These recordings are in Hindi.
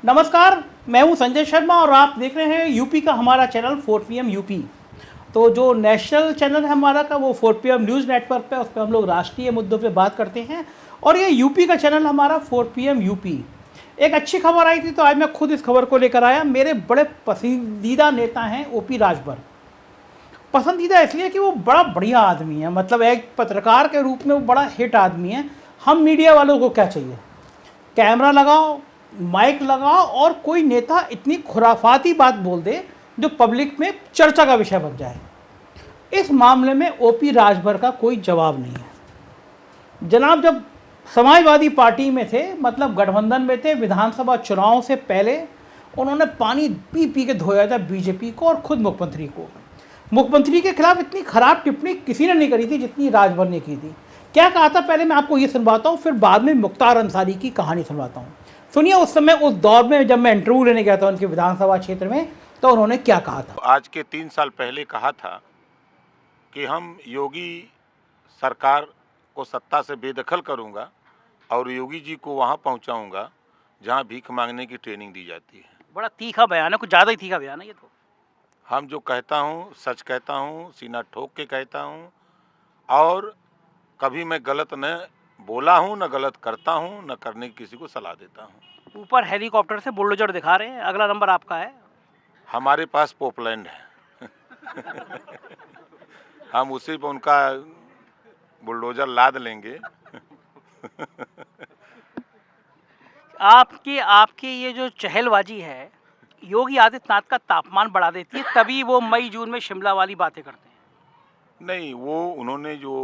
नमस्कार, मैं हूं संजय शर्मा और आप देख रहे हैं यूपी का हमारा चैनल 4 PM यूपी। तो जो नेशनल चैनल है हमारा का वो 4 PM न्यूज़ नेटवर्क पे, उस पर हम लोग राष्ट्रीय मुद्दों पे बात करते हैं। और ये यूपी का चैनल हमारा 4 PM यूपी। एक अच्छी खबर आई थी तो आज मैं खुद इस खबर को लेकर आया। मेरे बड़े पसंदीदा नेता हैं ओपी राजभर। पसंदीदा इसलिए कि वो बड़ा बढ़िया आदमी है, मतलब एक पत्रकार के रूप में वो बड़ा हिट आदमी है। हम मीडिया वालों को क्या चाहिए, कैमरा लगाओ, माइक लगाओ और कोई नेता इतनी खुराफाती बात बोल दे जो पब्लिक में चर्चा का विषय बन जाए। इस मामले में ओपी राजभर का कोई जवाब नहीं है। जनाब जब समाजवादी पार्टी में थे, मतलब गठबंधन में थे, विधानसभा चुनाव से पहले उन्होंने पानी पी पी के धोया था बीजेपी को और खुद मुख्यमंत्री को। मुख्यमंत्री के खिलाफ इतनी खराब टिप्पणी किसी ने नहीं करी थी जितनी राजभर ने की थी। क्या कहा था पहले मैं आपको ये सुनवाता हूँ, फिर बाद में मुख्तार अंसारी की कहानी सुनवाता हूँ। सुनिए उस समय, उस दौर में जब मैं इंटरव्यू लेने गया था उनके विधानसभा क्षेत्र में, तो उन्होंने क्या कहा था। आज के 3 साल पहले कहा था कि हम योगी सरकार को सत्ता से बेदखल करूंगा और योगी जी को वहां पहुंचाऊंगा जहां भीख मांगने की ट्रेनिंग दी जाती है। बड़ा तीखा बयान है, कुछ ज़्यादा ही तीखा बयान है ये तो। हम जो कहता हूं सच कहता हूं, सीना ठोक के कहता हूं और कभी मैं गलत न बोला हूं, न गलत करता हूं, न करने की किसी को सलाह देता हूं। ऊपर हेलीकॉप्टर से बुलडोजर दिखा रहे हैं, अगला नंबर आपका है। हमारे पास पोपलैंड है हम उसी पर उनका बुलडोजर लाद लेंगे आपकी ये जो चहलबाजी है योगी आदित्यनाथ का तापमान बढ़ा देती है, तभी वो मई जून में शिमला वाली बातें करते हैं। नहीं, वो उन्होंने जो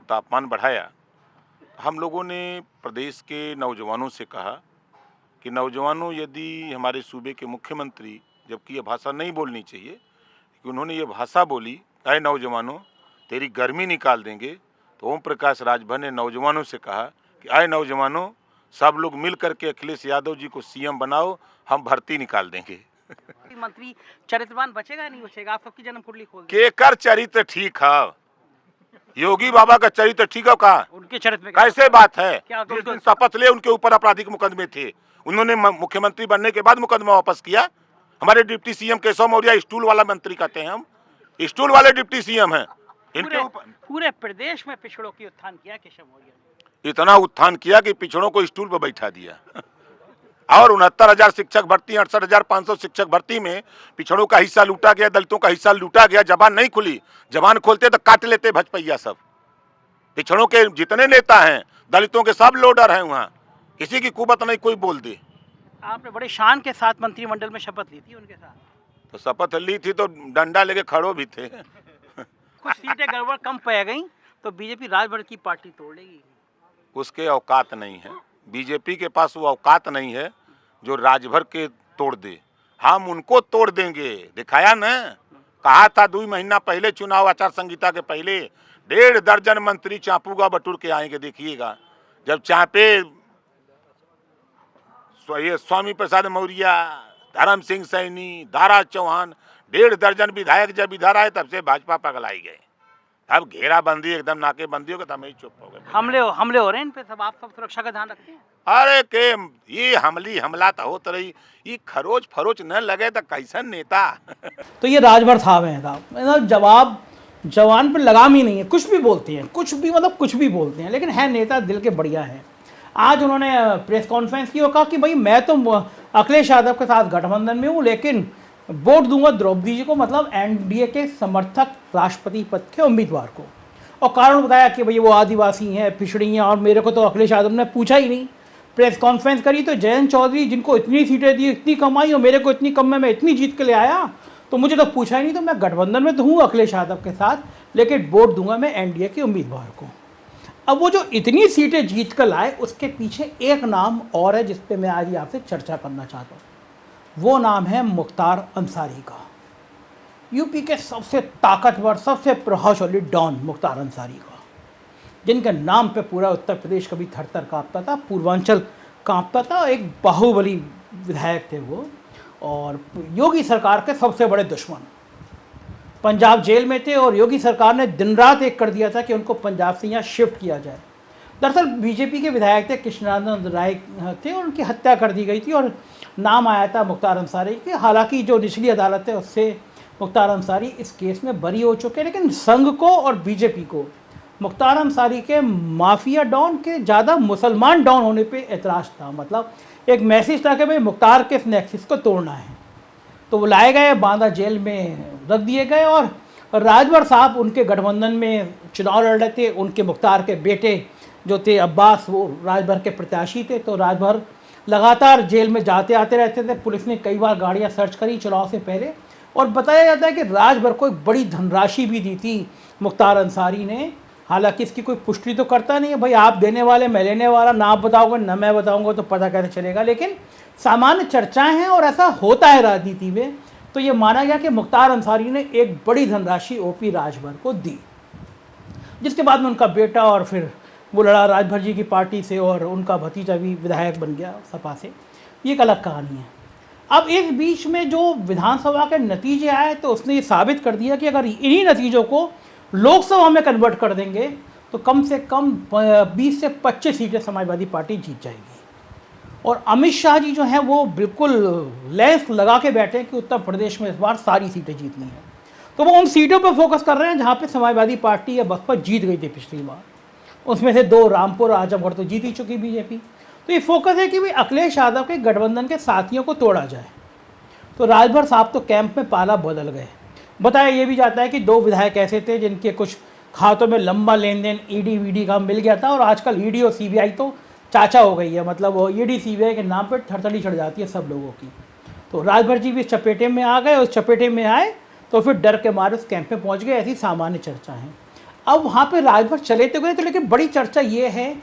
तापमान बढ़ाया, हम लोगों ने प्रदेश के नौजवानों से कहा कि नौजवानों, यदि हमारे सूबे के मुख्यमंत्री, जबकि ये भाषा नहीं बोलनी चाहिए कि उन्होंने ये भाषा बोली, अरे नौजवानों तेरी गर्मी निकाल देंगे, तो ओम प्रकाश राजभर ने नौजवानों से कहा कि आए नौजवानों, सब लोग मिल करके अखिलेश यादव जी को सीएम बनाओ, हम भर्ती निकाल देंगे मंत्री चरित्रवान बचेगा या नहीं बचेगा, आप सबकी जन्म कुंडली खोल के कर चरित्र ठीक है, योगी बाबा का चरित्र ठीक है का? उनके चरित्र में कैसे बात है? जिस दिन शपथ ले उनके ऊपर आपराधिक मुकदमे थे, उन्होंने मुख्यमंत्री बनने के बाद मुकदमा वापस किया। हमारे deputy CM Keshav Maurya stool वाला मंत्री कहते हैं, हम स्टूल वाले डिप्टी सीएम हैं। इनके पूरे प्रदेश में पिछड़ों की उत्थान किया केशव मौर्य ने। इतना उत्थान किया कि पिछड़ों को स्टूल पर बैठा दिया और 69,000 शिक्षक भर्ती, 68,500 शिक्षक भर्ती में पिछड़ों का हिस्सा लूटा गया, दलितों का हिस्सा लूटा गया। जबान नहीं खुली, जबान खोलते तो काट लेते भजपैया सब। पिछड़ों के जितने नेता हैं दलितों के सब लोडर हैं, वहाँ किसी की कुबत नहीं कोई बोल दे। आपने बड़े शान के साथ मंत्रिमंडल में शपथ ली थी उनके साथ। तो शपथ ली थी तो डंडा लेके खड़ो भी थे कुछ सीटें गड़बड़ कम पै गई तो बीजेपी राजभर की पार्टी तोड़ लेगी। उसके औकात नहीं है, बीजेपी के पास वो औकात नहीं है जो राजभर के तोड़ दे। हम उनको तोड़ देंगे, दिखाया न, कहा था 2 महीना पहले चुनाव आचार संहिता के पहले 1.5 दर्जन मंत्री चापूगा बटूर के आएंगे। देखिएगा जब चापे ये स्वामी प्रसाद मौर्य, धर्म सिंह सैनी, दारा चौहान, 1.5 दर्जन विधायक जब इधर आए तब से भाजपा पगलाई गए। अब घेराबंदी एकदम नाकेबंदी हो गई, तब ही चुप हो गए। हमले हो रहे हैं इन पे, सब आप सब सुरक्षा का ध्यान रखते हैं। अरे के ये हमला तो होता रही, ये खरोच फरोच न लगे तो कैसन नेता तो ये राजभर साहब हैं साहब, जवाब जवान पर लगाम ही नहीं है, कुछ भी बोलते हैं, कुछ भी मतलब कुछ भी बोलते हैं, लेकिन है नेता, दिल के बढ़िया है। आज उन्होंने प्रेस कॉन्फ्रेंस की और कहा कि भाई मैं तो अखिलेश यादव के साथ गठबंधन में हूँ, लेकिन वोट दूंगा द्रौपदी जी को, मतलब एनडीए के समर्थक राष्ट्रपति पद के उम्मीदवार को। और कारण बताया कि भाई वो आदिवासी हैं, पिछड़ी हैं, और मेरे को तो अखिलेश यादव ने पूछा ही नहीं। प्रेस कॉन्फ्रेंस करी तो जयंत चौधरी, जिनको इतनी सीटें दी, इतनी कम आई और मेरे को इतनी कम में मैं इतनी जीत के ले आया, तो मुझे तो पूछा ही नहीं। तो मैं गठबंधन में तो हूँ अखिलेश यादव के साथ, लेकिन वोट दूंगा मैं एनडीए के उम्मीदवार को। अब वो जो इतनी सीटें जीत कर लाए, उसके पीछे एक नाम और है जिस पे मैं आज आपसे चर्चा करना चाहता हूँ। वो नाम है मुख्तार अंसारी का। यूपी के सबसे ताकतवर, सबसे प्रभावशाली डॉन मुख्तार अंसारी का, जिनके नाम पे पूरा उत्तर प्रदेश कभी थर-थर काँपता था, पूर्वांचल काँपता था। एक बाहुबली विधायक थे वो, और योगी सरकार के सबसे बड़े दुश्मन। पंजाब जेल में थे और योगी सरकार ने दिन रात एक कर दिया था कि उनको पंजाब से यहाँ शिफ्ट किया जाए। दरअसल बीजेपी के विधायक थे, कृष्णानंद राय थे, और उनकी हत्या कर दी गई थी और नाम आया था मुख्तार अंसारी के। हालांकि जो निचली अदालत है उससे मुख्तार अंसारी इस केस में बरी हो चुके हैं, लेकिन संघ को और बीजेपी को मुख्तार अंसारी के माफिया डॉन के ज़्यादा मुसलमान डॉन होने पे एतराज़ था। मतलब एक मैसेज था कि भाई मुख्तार के इस नेक्सस को तोड़ना है। तो वो लाए गए, बांदा जेल में रख दिए गए, और राजभर साहब उनके गठबंधन में चुनाव लड़ रहे थे। उनके मुख्तार के बेटे जो थे अब्बास, वो राजभर के प्रत्याशी थे। तो राजभर लगातार जेल में जाते आते रहते थे। पुलिस ने कई बार गाड़ियां सर्च करी चुनाव से पहले, और बताया जाता है कि राजभर को एक बड़ी धनराशि भी दी थी मुख्तार अंसारी ने। हालांकि इसकी कोई पुष्टि तो करता नहीं है, भाई आप देने वाले मैं लेने वाला, ना आप बताओगे ना मैं बताऊंगा तो पता कैसे चलेगा। लेकिन सामान्य चर्चाएं हैं और ऐसा होता है राजनीति में। तो ये माना गया कि मुख्तार अंसारी ने एक बड़ी धनराशि ओपी राजभर को दी, जिसके बाद में उनका बेटा और फिर वो लड़ा राजभर जी की पार्टी से, और उनका भतीजा भी विधायक बन गया सपा से। ये एक अलग कहानी है। अब इस बीच में जो विधानसभा के नतीजे आए तो उसने ये साबित कर दिया कि अगर इन्हीं नतीजों को लोकसभा में कन्वर्ट कर देंगे तो कम से कम 20 से 25 सीटें समाजवादी पार्टी जीत जाएगी। और अमित शाह जी जो हैं वो बिल्कुल लेंस लगा के बैठे हैं कि उत्तर प्रदेश में इस बार सारी सीटें जीतनी हैं। तो वो उन सीटों पर फोकस कर रहे हैं जहाँ पे समाजवादी पार्टी या बसपा जीत गई थी पिछली बार। उसमें से 2 रामपुर आजमगढ़ तो जीत ही चुकी बीजेपी। तो ये फोकस है कि भाई अखिलेश यादव के गठबंधन के साथियों को तोड़ा जाए। तो राजभर साहब तो कैंप में पाला बदल गए। बताया ये भी जाता है कि 2 विधायक ऐसे थे जिनके कुछ खातों में लंबा लेन देन ईडी वीडी का मिल गया था, और आजकल ईडी और सीबीआई तो चाचा हो गई है। मतलब वो ईडी सीबीआई के नाम पर थरथरी चढ़ जाती है सब लोगों की। तो राजभर जी भी इस चपेटे में आ गए। उस चपेटे में आए तो फिर डर के मारे उस कैंप में पहुँच गए। ऐसी सामान्य चर्चा है। अब वहाँ पे राजभर चले तो गए तो, लेकिन बड़ी चर्चा ये है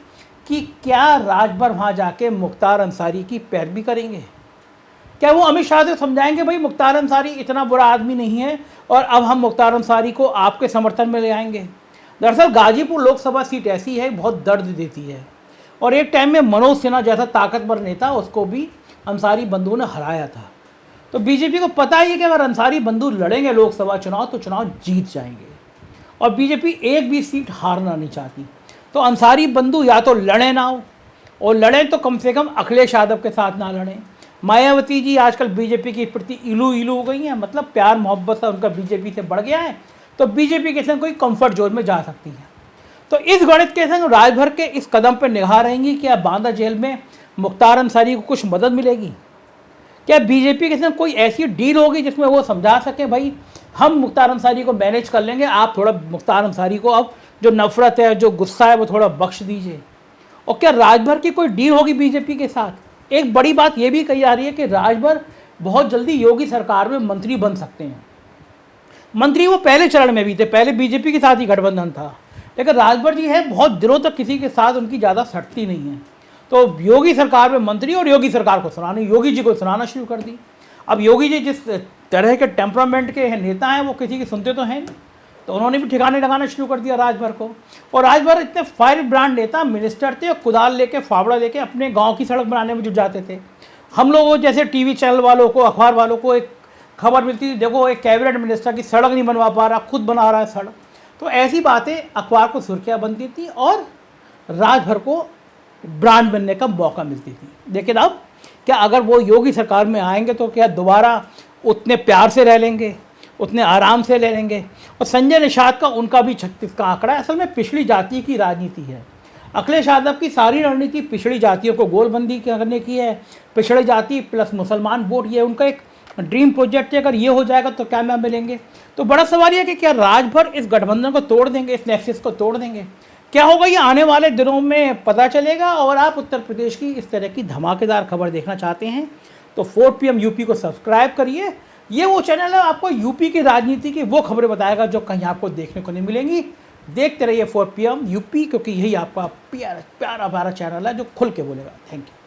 कि क्या राजभर वहाँ जाके मुख्तार अंसारी की पैरवी करेंगे? क्या वो अमित शाह से समझाएंगे भाई मुख्तार अंसारी इतना बुरा आदमी नहीं है और अब हम मुख्तार अंसारी को आपके समर्थन में ले आएंगे? दरअसल गाजीपुर लोकसभा सीट ऐसी है, बहुत दर्द देती है, और एक टाइम में मनोज सिन्हा जैसा ताकतवर नेता उसको भी अंसारी बंधुओं ने हराया था। तो बीजेपी को पता ही है कि अगर अंसारी बंधु लड़ेंगे लोकसभा चुनाव तो चुनाव जीत जाएंगे, और बीजेपी एक भी सीट हारना नहीं चाहती। तो अंसारी बंधु या तो लड़े ना हो, और लड़ें तो कम से कम अखिलेश यादव के साथ ना लड़ें। मायावती जी आजकल बीजेपी के प्रति इलू इलू हो गई हैं, मतलब प्यार मोहब्बत सा उनका बीजेपी से बढ़ गया है। तो बीजेपी के संग कोई कंफर्ट जोन में जा सकती है। तो इस गणित के संग राजभर के इस कदम पर निगाह रहेंगी कि अब बांदा जेल में मुख्तार अंसारी को कुछ मदद मिलेगी? क्या बीजेपी के संग कोई ऐसी डील होगी जिसमें वो समझा सके भाई हम मुख्तार अंसारी को मैनेज कर लेंगे, आप थोड़ा मुख्तार अंसारी को अब जो नफरत है जो गुस्सा है वो थोड़ा बख्श दीजिए? और क्या राजभर की कोई डील होगी बीजेपी के साथ? एक बड़ी बात ये भी कही जा रही है कि राजभर बहुत जल्दी योगी सरकार में मंत्री बन सकते हैं। मंत्री वो पहले चरण में भी थे, पहले बीजेपी के साथ ही गठबंधन था, लेकिन राजभर जी है बहुत दिनों तक किसी के साथ उनकी ज़्यादा सटती नहीं है। तो योगी सरकार में मंत्री, और योगी सरकार को सुनाने, योगी जी को सुनाना शुरू कर दी। अब योगी जी जिस तरह के टेम्परामेंट के नेता हैं वो किसी की सुनते तो हैं नहीं, तो उन्होंने भी ठिकाने लगाना शुरू कर दिया राजभर को। और राजभर इतने फायर ब्रांड नेता, मिनिस्टर थे, और कुदाल लेके फावड़ा लेके अपने गांव की सड़क बनाने में जुट जाते थे। हम लोगों जैसे टीवी चैनल वालों को, अखबार वालों को एक खबर मिलती थी, देखो एक कैबिनेट मिनिस्टर की सड़क नहीं बनवा पा रहा, खुद बना रहा है सड़क। तो ऐसी बातें अखबार को सुर्खियाँ बनती थी और राजभर को ब्रांड बनने का मौका मिलती थी। लेकिन अब क्या अगर वो योगी सरकार में आएंगे तो क्या दोबारा उतने प्यार से रह लेंगे, उतने आराम से ले लेंगे? और संजय निषाद का उनका भी 36 का आंकड़ा है। असल में पिछड़ी जाति की राजनीति है। अखिलेश यादव की सारी रणनीति पिछड़ी जातियों को गोलबंदी करने की है। पिछड़ी जाति प्लस मुसलमान वोट, ये उनका एक ड्रीम प्रोजेक्ट है। अगर ये हो जाएगा तो क्या मैं मिलेंगे? तो बड़ा सवाल यह कि क्या राजभर इस गठबंधन को तोड़ देंगे, इस नेक्सस को तोड़ देंगे? क्या होगा ये आने वाले दिनों में पता चलेगा। और आप उत्तर प्रदेश की इस तरह की धमाकेदार खबर देखना चाहते हैं तो 4 PM यूपी को सब्सक्राइब करिए। ये वो चैनल है आपको यूपी की राजनीति की वो खबरें बताएगा जो कहीं आपको देखने को नहीं मिलेंगी। देखते रहिए 4 PM यूपी, क्योंकि यही आपका प्यारा प्यारा चैनल है जो खुल के बोलेगा। Thank you.